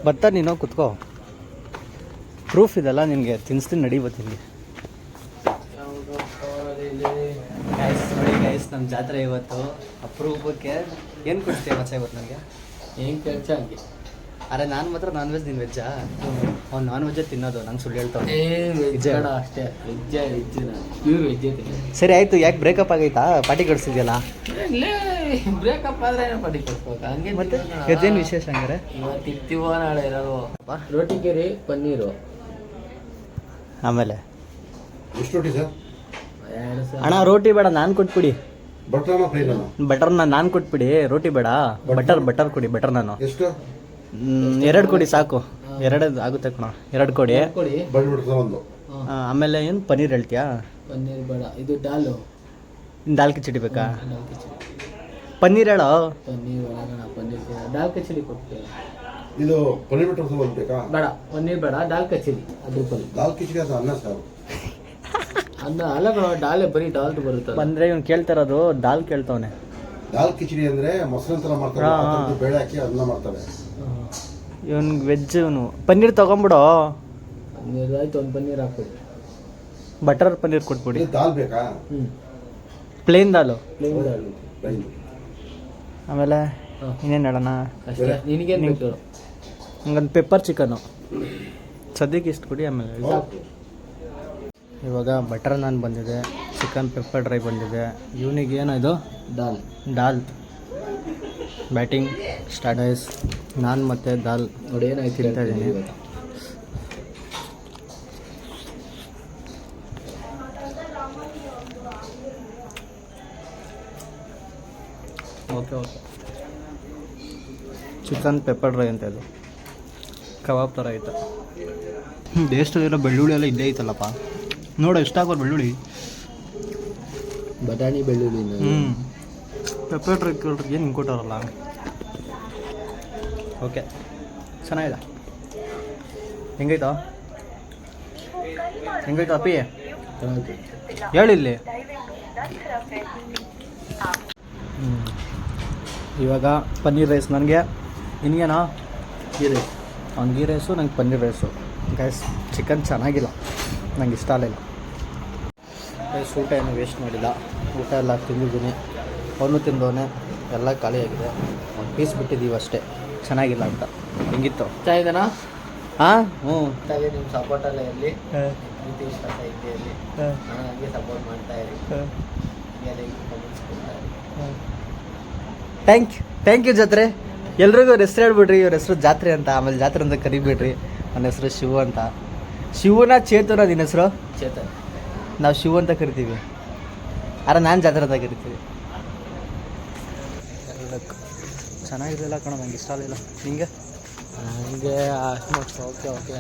ಬರ್ತಾ ನೀನು ಕುತ್ಕೋ, ಪ್ರೂಫ್ ಇದೆಲ್ಲ ನಿನಗೆ ತಿನ್ನಿಸ್ತೀನಿ ನಡಿ ಬತ್ತೀನಿ. ಗೈಸ್ ನೋಡಿ ಗೈಸ್, ನಮ್ಮ ಜಾತ್ರೆ ಇವತ್ತು ಅಪರೂಪಕ್ಕೆ. ಏನು ಕೊಡ್ತೀಯ ಮಚ್ಚ ಇವತ್ತು ನನಗೆ? ಏನು ಕೆಲಸ ಹಂಗೆ. ಅರೆ ನಾನು ಮಾತ್ರ ನಾನ್ ವೆಜ್, ನೀನು ವೆಜ್ಜಾ? ಅವ್ನು ನಾನ್ ವೆಜ್ಜೇ ತಿನ್ನೋದು, ನಂಗೆ ಸುಳ್ಳು ಹೇಳ್ತಾವೆ. ಅಷ್ಟೇ ವೆಜ್ ಪ್ಯೂರ್ ವೆಜ್ಜೇ ತಿನ್ನೋದು. ಸರಿ ಆಯಿತು, ಯಾಕೆ ಬ್ರೇಕಪ್ ಆಗೈತಾ? ಪಾರ್ಟಿ ಕೊಡಿಸಿದ್ಯಲ್ಲ? ಬ್ರೇಕಪ್ ಆದ್ರೆ ಪಾರ್ಟಿ ಕೊಡ್ಬೇಕು ಹಂಗೆ. ಮತ್ತೆ ಇವತ್ತೇನು ವಿಶೇಷ ಹಂಗಾರೆ? ಇವತ್ತು ಇರ್ತೀವೋ ನಾಳೆ ಇರೋದು. ರೋಟಿ ಕೆರಿ ಪನ್ನೀರು. ಆಮೇಲೆ ಎಷ್ಟು ರೋಟಿ ಸರ್? ಅಣ್ಣ ರೋಟಿ ಬೇಡ, ನಾನು ಕೊಟ್ಬಿಡಿ. ಬಟರ್ ನಾನು ಕೊಟ್ಬಿಡಿ, ರೋಟಿ ಬೇಡ. ಬಟರ್ ಕೊಡಿ, ಬಟರ್ ನಾನು. ಎಷ್ಟು? 2 ಕೊಡಿ ಸಾಕು. 2 ಆಗುತ್ತೆ ಕಣ, 2 ಕೊಡಿ. ಆಮೇಲೆ ಏನು ಪನ್ನೀರ್ ಹೇಳ್ತೀಯಾ? ಪನ್ನೀರ್ ಬೇಡ, ಇದು ದಾಲ್ ಕಿಚಡಿ ಬೇಕಾ? ಪನ್ನೀರ್ ಹೇಳೋ. ಪನ್ನೀರ್ ಬೇಡ, ಪನ್ನೀರ್ ದಾಲ್ ಕಿಚಡಿ ಕೊಡ್ತೀವಿ. ಇದು ಪನ್ನೀರ್ ಬಟರ್ ಮಸಾಲ ಬೇಕಾ? ಬೇಡ, ಪನ್ನೀರ್ ಬೇಡ, ದಾಲ್ ಕಿಚಡಿ. ಅದು ದಾಲ್ ಕಿಚಡಿ ಅದು ಅನ್ನ ಸಾರು. ಅನ್ನ ಅಲ್ಲ ಕಣ, ಡಾಲೆ ಬರೀ ದಾಲ್ ಬರುತ್ತೆ. ಬಂದ್ರೆ ಇವ್ನು ಕೇಳ್ತಾ ಇರೋದು ದಾಲ್ ಕೇಳ್ತವನೆ. ದಾಲ್ ಕಿಚಡಿ ಅಂದ್ರೆ ಮೊಸರಿನ ತರ ಮಾಡ್ತಾರೆ, ಬೇಳೆ ಹಾಕಿ ಅನ್ನ ಮಾಡ್ತಾರೆ. ಇವನ್ಗೆ ವೆಜ್. ಇವನು ಪನ್ನೀರ್ ತಗೊಂಬಿಡೋ. ಪನ್ನೀರ್ ಆಯ್ತು, ಒಂದು ಪನ್ನೀರ್ ಹಾಕ್ಬಿಡಿ. ಬಟರ್ ಪನ್ನೀರ್ ಕೊಟ್ಬಿಡಿ. ದಾಲ್ ಬೇಕಾ? ಪ್ಲೇನ್ ದಾಲು. ಪ್ಲೇನ್ ದಾಲ್. ಆಮೇಲೆ ಇನ್ನೇನು ಹೇಳೋಣ? ಅಷ್ಟೇ, ನಿನಗೇನು ಬೇಕು? ಹಂಗಂದು ಪೆಪ್ಪರ್ ಚಿಕನು ಸದ್ಯಕ್ಕೆ ಇಷ್ಟು ಕೊಡಿ. ಆಮೇಲೆ ಇವಾಗ ಬಟರ್ ನಾನ್ ಬಂದಿದೆ, ಚಿಕನ್ ಪೆಪ್ಪರ್ ಡ್ರೈ ಬಂದಿದೆ. ಇವನಿಗೆ ಏನೋ ಇದು ದಾಲ್ ಬ್ಯಾಟಿಂಗ್ ಸ್ಟಾರ್ಟರ್ಸ್. ನಾನು ಮತ್ತು ದಾಲ್ ನೋಡಿ ಏನಾಯ್ತು ತಿಂತಾ ಇದ್ದೀನಿ. ಓಕೆ ಚಿಕನ್ ಪೆಪ್ಪರ್ ಡ್ರೈ ಅಂತ ಇದು ಕಬಾಬ್ ಥರ ಐತೆ. ದೇಶದಲ್ಲಿರೋ ಬೆಳ್ಳುಳ್ಳಿ ಎಲ್ಲ ಇದ್ದೇ ಐತಲ್ಲಪ್ಪ. ನೋಡು ಎಷ್ಟಾಗೋರು ಬೆಳ್ಳುಳ್ಳಿ, ಬಟಾಣಿ ಬೆಳ್ಳುಳ್ಳಿ. ಪೆಪ್ಪರ್ ಡ್ರೈ ಏನು ಹಿಂಗೆ ಕೊಟ್ಟವ್ರಲ್ಲ. ಓಕೆ, ಚೆನ್ನಾಗಿದೆ. ಹೆಂಗೈತೋ ಅಪ್ಪಿ? ಹೇಳಿಲ್ಲಿ. ಇವಾಗ ಪನ್ನೀರ್ ರೈಸ್ ನನಗೆ, ನಿನಗೇನಾ? ಗೀ ರೈಸ್. ಅವ್ನು ಗೀ ರೈಸು, ನಂಗೆ ಪನ್ನೀರ್ ರೈಸು. ಗೈಸ್ ಚಿಕನ್ ಚೆನ್ನಾಗಿಲ್ಲ, ನಂಗೆ ಇಷ್ಟ ಆಗಲಿಲ್ಲ. ಗೈಸ್ ಊಟ ಏನು ವೇಸ್ಟ್ ಮಾಡಿಲ್ಲ, ಊಟ ಎಲ್ಲ ತಿಂದಿದ್ದೀನಿ. ಅವನು ತಿಂದವನೇ, ಎಲ್ಲ ಖಾಲಿಯಾಗಿದೆ. ಒಂದು ಪೀಸ್ ಬಿಟ್ಟಿದ್ದೀವಿ ಅಷ್ಟೇ, ಚೆನ್ನಾಗಿಲ್ಲ ಅಂತ. ಹೆಂಗಿತ್ತು? ಚೆನ್ನಾಗಿದೆನಾ? ಹಾಂ ಹ್ಞೂ. ನಿಮ್ಮ ಸಪೋರ್ಟಲ್ಲೇ ಇರಲಿ, ಪ್ರೀತಿ ವಿಶ್ವಾಸ ಇದ್ದೇ ಇರಲಿ. ನಾನು ಹಂಗೆ ಸಪೋರ್ಟ್ ಮಾಡ್ತಾ ಇರಿ, ಹೀಗೆ ಕಮೆಂಟ್ಸ್ ಕೊಡ್ತಾ ಇರಿ. ಥ್ಯಾಂಕ್ ಯು ಜಾತ್ರೆ. ಎಲ್ರಿಗೂ ಹೆಸ್ರು ಹೇಳ್ಬಿಡ್ರಿ, ಇವ್ರ ಹೆಸರು ಜಾತ್ರೆ ಅಂತ. ಆಮೇಲೆ ಜಾತ್ರೆ ಅಂತ ಕರಿಬಿಡ್ರಿ. ನನ್ನ ಹೆಸರು ಶಿವು ಅಂತ. ಶಿವನ ಚೇತನ ನಿನ್ನ ಹೆಸರು? ಚೇತನ್. ನಾವು ಶಿವು ಅಂತ ಕರಿತೀವಿ. ಅರೆ ನಾನು ಜಾತ್ರೆ ಅಂತ ಕರಿತೀವಿ. ಚೆನ್ನಾಗಿರಲಿಲ್ಲ ಕಣ, ನಂಗೆ ಇಷ್ಟ ಆಗಲಿಲ್ಲ. ನಿಂಗೆ? ನನಗೆ ಓಕೆ